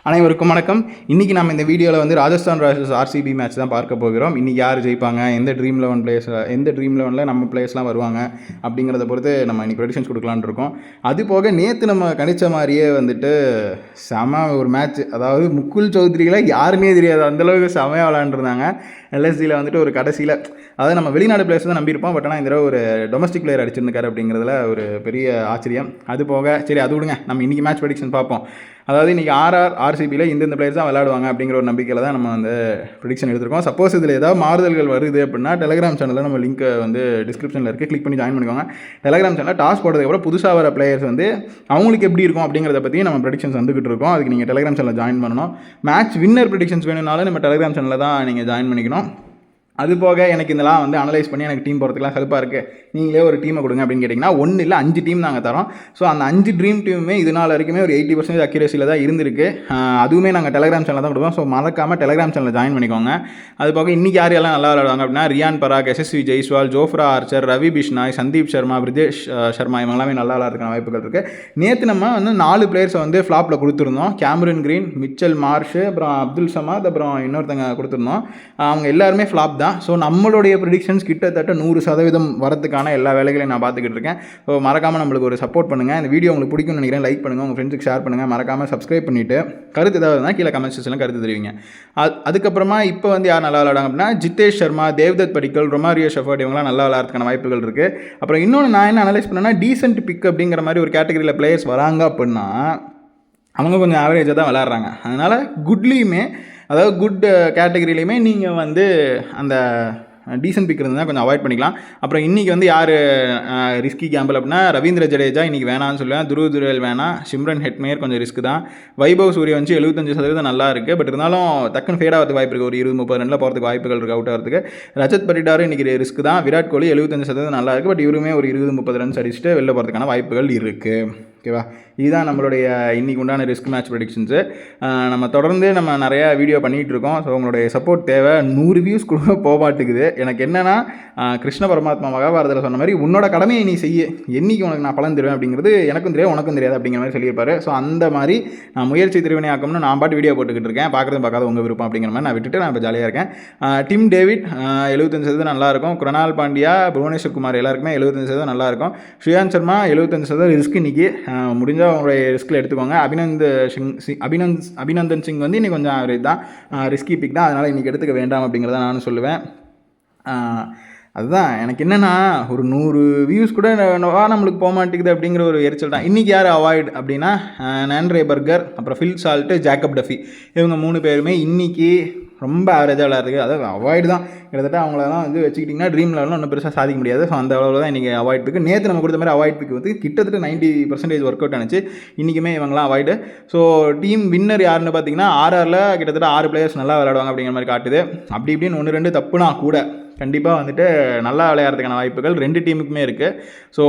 அனைவருக்கும் வணக்கம். இன்றைக்கி நம்ம இந்த வீடியோவில் வந்து ராஜஸ்தான் ராயல்ஸ் ஆர்சிபி மேட்ச் தான் பார்க்க போகிறோம். இன்றைக்கி யார் ஜெயிப்பாங்க, எந்த ட்ரீம் லெவனில் நம்ம பிளேயர்ஸ்லாம் வருவாங்க அப்படிங்கிறத பொறுத்து நம்ம இன்றைக்கி ப்ரெடிக்ஷன்ஸ் கொடுக்கலான்னு இருக்கோம். அது போக நேற்று நம்ம கணிச்ச மாதிரியே வந்துட்டு செம ஒரு மேட்ச், அதாவது முகுல் சௌத்ரிகளை யாருமே தெரியாது, அந்தளவுக்கு செமையாக விளாண்டுருந்தாங்க. எல்எஸ்டியில் வந்துட்டு ஒரு கடைசியில், அதாவது நம்ம வெளிநாடு பிளேயர்ஸ் தான் நம்பியிருப்போம், பட் ஆனால் இந்த தடவை ஒரு டொமஸ்டிக் பிளேயர் அடிச்சிருந்துக்காரு அப்படிங்கிறதுல ஒரு பெரிய ஆச்சரியம். அது போக சரி அது விடுங்க, நம்ம இன்றைக்கி மேட்ச் ப்ரெடிக்ஷன் பார்ப்போம். அதாவது இன்றைக்கி ஆர்சிபியில் இந்தந்த பிளேயர்ஸ் தான் விளையாடுவாங்க அப்படிங்கிற ஒரு நம்பிக்கையில் தான் நம்ம வந்து ப்ரெடிக்ஷன் எடுத்துருக்கோம். சப்போஸ் இதில் ஏதாவது மாறுதல்கள் வருது அப்படின்னா டெலிகிராம் சேனலில் நம்ம லிங்க் வந்து டிஸ்கிரிப்ஷனில் இருக்குது, கிளிக் பண்ணி ஜாயின் பண்ணிக்கோங்க. டெலிகிராம் சேனலில் டாஸ் போடுறதுக்கப்புறம் புதுசாக வர பிளேயர்ஸ் வந்து அவங்களுக்கு எப்படி இருக்கும் அப்படிங்கிறத பற்றி நம்ம ப்ரெடிக்ஷன்ஸ் வந்துகிட்டு இருக்கோம். அதுக்கு நீங்கள் டெலிகிராம் சேனலில் ஜாயின் பண்ணணும். மேட்ச் வின்னர் ப்ரெடிக்ஷன்ஸ் வேணும்னாலும் நம்ம டெலிகிராம் சேனலில் தான் நீங்கள் ஜாயின் பண்ணிக்கணும். அது போக எனக்கு இதெல்லாம் வந்து அனலைஸ் பண்ணி எனக்கு டீம் போகிறதுக்குலாம் ஹெல்ப்பாக இருக்குது, நீங்களே ஒரு டீமை கொடுங்க அப்படின்னு கேட்டிங்கன்னா, 1 இல்லை 5 டீம் நாங்கள் தரோம். ஸோ அந்த 5 ட்ரீம் டீமுமே இது நாள் வரைக்குமே ஒரு 80% அக்யூரேசியில் தான் இருந்திருக்கு. அதுவுமே நாங்கள் டெலிகிராம் சேனலில் தான் கொடுப்போம். ஸோ மறக்காமல் டெலிகிராம் சேனலில் ஜாயின் பண்ணிக்கோங்க. அது போக இன்றைக்கி யாரெல்லாம் நல்லா விளையாடுவாங்க அப்படின்னா, ரியான் பராக், எஸ்எஸ்வி ஜெய்ஸ்வால், ஜோஃப்ரா ஆர்ச்சர், ரவி பிஷ்னாய், சந்தீப் சர்மா, பிரிஜேஷ் சர்மா, இவங்களாமே நல்லா விளையாடுறதுக்கான வாய்ப்புகள் இருக்குது. நேற்று நம்ம வந்து 4 பிளேயர்ஸை வந்து ஃப்ளாப்பில் கொடுத்துருந்தோம். கேமரன் கிரீன், மிச்சல் மார்ஷ், அப்புறம் அப்துல் சமாத், அப்புறம் இன்னொருத்தங்க கொடுத்துருந்தோம். அவங்க எல்லாருமே ஃப்ளாப் தான். ஸோ நம்மளுடைய ப்ரெடிக்ஷன்ஸ் கிட்டத்தட்ட 100% வரதுக்கான எல்லா வேலைகளையும் நான் பார்த்துக்கிட்டு இருக்கேன். ஸோ மறக்காமல் நம்மளுக்கு ஒரு சப்போர்ட் பண்ணுங்கள். இந்த வீடியோ உங்களுக்கு பிடிக்கும்னு நினைக்கிறேன். லைக் பண்ணுங்கள், உங்கள் ஃப்ரெண்ட்ஸுக்கு ஷேர் பண்ணுங்கள். மறக்காமல் சப்ஸ்கிரைப் பண்ணிவிட்டு கருத்து ஏதாவது இருந்தால் கீழே கமெண்ட் செக்ஷனில் கருத்து தெரிவிங்க. அதுக்கப்புறமா இப்போ வந்து யார் நல்லா விளையாடாங்க அப்படின்னா, ஜிதேஷ் சர்மா, தேவ்தத் படிக்கல், ரொமாரியோ ஷெஃபர்ட், இவங்களாம் நல்லா விளையாடுறதுக்கான வாய்ப்புகள் இருக்குது. அப்புறம் இன்னொன்று நான் என்ன அனலைஸ் பண்ணேன்னா, டீசென்ட் பிக் அப்படிங்கிற மாதிரி ஒரு கேட்டகரியில் பிளேயர்ஸ் வராங்க அப்படின்னா அவங்க கொஞ்சம் ஆவரேஜாக தான் விளையாடுறாங்க. அதனால் குட்லேயுமே, அதாவது குட் கேட்டகரியிலையுமே நீங்கள் வந்து அந்த டீசன்ட் பிக் இருந்தால் கொஞ்சம் அவாய்ட் பண்ணிக்கலாம். அப்புறம் இன்றைக்கி வந்து யார் ரிஸ்கி கேம்பிள் அப்படின்னா, ரவீந்திர ஜடேஜா இன்றைக்கி வேணான்னு சொல்லுவேன், துருவ் வேணாம், சிம்ரன் ஹெட்மேயர் கொஞ்சம் ரிஸ்க் தான், வைபவ் சூரியவன்ஷி 75% நல்லா இருக்குது. பட் இருந்தாலும் டக்குன்னு ஃபேட் ஆகிறதுக்கு வாய்ப்பு இருக்குது, ஒரு 20-30 ரனில் போகிறதுக்கு வாய்ப்புகள் இருக்குது அவுட் ஆகிறதுக்கு. ரஜத் பட்டிடாரும் இன்றைக்கி ரிஸ்க் தான். விராட் கோலி 75% நல்லா இருக்குது, பட் இவருமே ஒரு 20-30 ரன்ஸ் அடிச்சுட்டு வெளில போகிறதுக்கான வாய்ப்புகள் இருக்குது. ஓகேவா, இதுதான் நம்மளுடைய இன்றைக்கி உண்டான ரிஸ்க் மேட்ச் ப்ரெடிக்ஷன்ஸு. நம்ம தொடர்ந்து நம்ம நிறையா வீடியோ பண்ணிகிட்டு இருக்கோம். ஸோ உங்களுடைய சப்போர்ட் தேவை. 100 வியூஸ் கூட போக மாட்டேங்குது. எனக்கு என்னென்னா, கிருஷ்ண பரமாத்மா மகாபாரதத்தில் சொன்ன மாதிரி, உன்னோட கடமையை நீ செய்ய, என்றைக்கு உனக்கு நான் பலன் தருவேன் அப்படிங்கிறது எனக்கும் தெரியாது உனக்கும் தெரியாது அப்படிங்கிற மாதிரி சொல்லியிருப்பாரு. ஸோ அந்த மாதிரி நான் முயற்சி திருவினையாக்கம்னு நான் பாட்டு வீடியோ போட்டுக்கிட்டு இருக்கேன். பார்க்காத உங்கள் விருப்பம் அப்படிங்கிற மாதிரி நான் விட்டுட்டு நான் இப்போ ஜாலியாக இருக்கேன். டிம் டேவிட் 75% நல்லாயிருக்கும். குருணால் பாண்டியா, புவனேஸ்வர் குமார் எல்லாருக்குமே 75% நல்லாயிருக்கும். ஸ்ரேயான் சர்மா 75% ரிஸ்க் இன்றைக்கி முடிஞ்சால் அவங்களுடைய ரிஸ்கில் எடுத்துக்கோங்க. அபிநந்தன் சிங் வந்து இன்றைக்கி கொஞ்சம் ஆவரேஜ் தான், ரிஸ்கி பிக் தான், அதனால் இன்றைக்கி எடுத்துக்க வேண்டாம் அப்படிங்கிறத நானும் சொல்லுவேன். அதுதான் எனக்கு என்னென்னா, ஒரு 100 வியூஸ் கூட நம்மளுக்கு போக மாட்டேங்குது அப்படிங்கிற ஒரு எரிச்சல் தான். இன்றைக்கி யார் அவாய்ட் அப்படின்னா, நாண்ட்ரே பர்கர், அப்புறம் ஃபில் சால்ட்டு, ஜேக்கப் டஃபி, இவங்க 3 பேருமே இன்றைக்கி ரொம்ப ஆவரேஜாக விளையாடுறது. அதாவது அவாய்டு தான். கிட்டத்தட்ட அவங்களெல்லாம் வந்து வச்சுக்கிட்டிங்கன்னா ட்ரீம் லெவலில் ஒன்றும் பெருசாக சாதிக்க முடியாது. ஸோ அந்த அளவில் தான் இன்றைக்கி அவாய்ட் பிக்கு. நேற்று நம்ம கொடுத்த மாதிரி அவாய்ட் பிக்கு வந்து கிட்டத்தட்ட 90% ஒர்க் அவுட் ஆனிச்சு. இன்றைக்குமே இவங்களாம் அவாய்டு. ஸோ டீம் வின்னர் யாருன்னு பார்த்தீங்கன்னா, ஆர்ஆரில் கிட்டத்தட்ட 6 பிளேயர்ஸ் நல்லா விளையாடுவாங்க அப்படிங்கிற மாதிரி காட்டுது. அப்படி இப்படின்னு 1-2 தப்புனா கூட கண்டிப்பாக வந்துட்டு நல்லா விளையாடுறதுக்கான வாய்ப்புகள் 2 டீமுக்குமே இருக்குது. ஸோ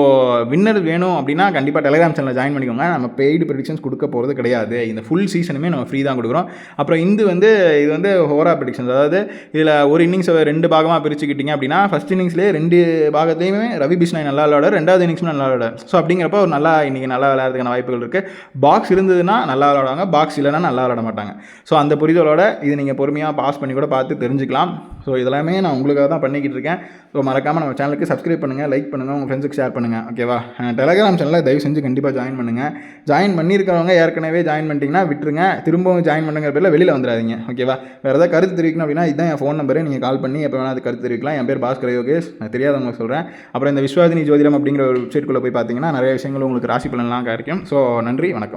வின்னர் வேணும் அப்படின்னா கண்டிப்பாக டெலிகிராம் சேனலில் ஜாயின் பண்ணிக்கோங்க. நம்ம பெய்டு ப்ரெடிக்ஷன்ஸ் கொடுக்க போகிறது கிடையாது. இந்த ஃபுல் சீசனுமே நம்ம ஃப்ரீ தான் கொடுக்குறோம். அப்புறம் இது வந்து ஹோரா ப்ரெடிக்ஷன்ஸ், அதாவது இதில் ஒரு இன்னிங்ஸ் 2 பாகமாக பிரிச்சுக்கிட்டிங்க அப்படின்னா, ஃபஸ்ட் இன்னிங்ஸ்லேயே 2 பாகத்தையுமே ரவி பிஷ்னாய் நல்லா விளையாடுறாரு, 2வது இன்னிங்ஸும் நல்லா விளையாடுறாரு. ஸோ அப்படிங்கிறப்ப ஒரு இன்றைக்கி நல்லா விளையாடுறதுக்கான வாய்ப்புகள் இருக்குது. பாக்ஸ் இருந்ததுன்னா நல்லா விளையாடுவாங்க, பாக்ஸ் இல்லைன்னா நல்லா விளையாட மாட்டாங்க. ஸோ அந்த புரிதலோட இது நீங்கள் பொறுமையாக பாஸ் பண்ணி கூட பார்த்து தெரிஞ்சுக்கலாம். ஸோ இதெல்லாமே நான் உங்களுக்காக தான் பண்ணிக்கிட்டு இருக்கேன். ஸோ மறக்காமல் நம்ம சேனலுக்கு சப்ஸ்கிரைப் பண்ணுங்கள், லைக் பண்ணுங்கள், உங்கள் ஃப்ரெண்ட்ஸுக்கு ஷேர் பண்ணுங்கள். ஓகேவா, டெலிகிராம் சேனலில் தயவு செஞ்சு கண்டிப்பாக ஜாயின் பண்ணுங்கள். ஜாயின் பண்ணியிருக்கிறவங்க ஏற்கனவே ஜாயின் பண்ணிட்டீங்கன்னா விட்டுருங்க, திரும்பவும் ஜாயின் பண்ணுங்கிற பேரில் வெளியில் வந்துடாதீங்க. ஓகேவா, வேறு ஏதாவது கருத்து தெரிவிக்கணும் அப்படின்னா இதுதான் என் ஃபோன் நம்பரு, நீங்கள் கால் பண்ணி எப்போ வேணால் அது கருத்து தெரிவிக்கலாம். என் பேர் பாஸ்கர் யோகேஷ், நான் தெரியாதவங்க சொல்கிறேன். அப்புறம் இந்த விஸ்வாதினி ஜோதிடம் அப்படிங்கிற ஒரு வெப்சைட்குள்ளே போய் பார்த்தீங்கன்னா நிறைய விஷயங்கள் உங்களுக்கு ராசி பலன்லாம் கிடைக்கும். ஸோ நன்றி, வணக்கம்.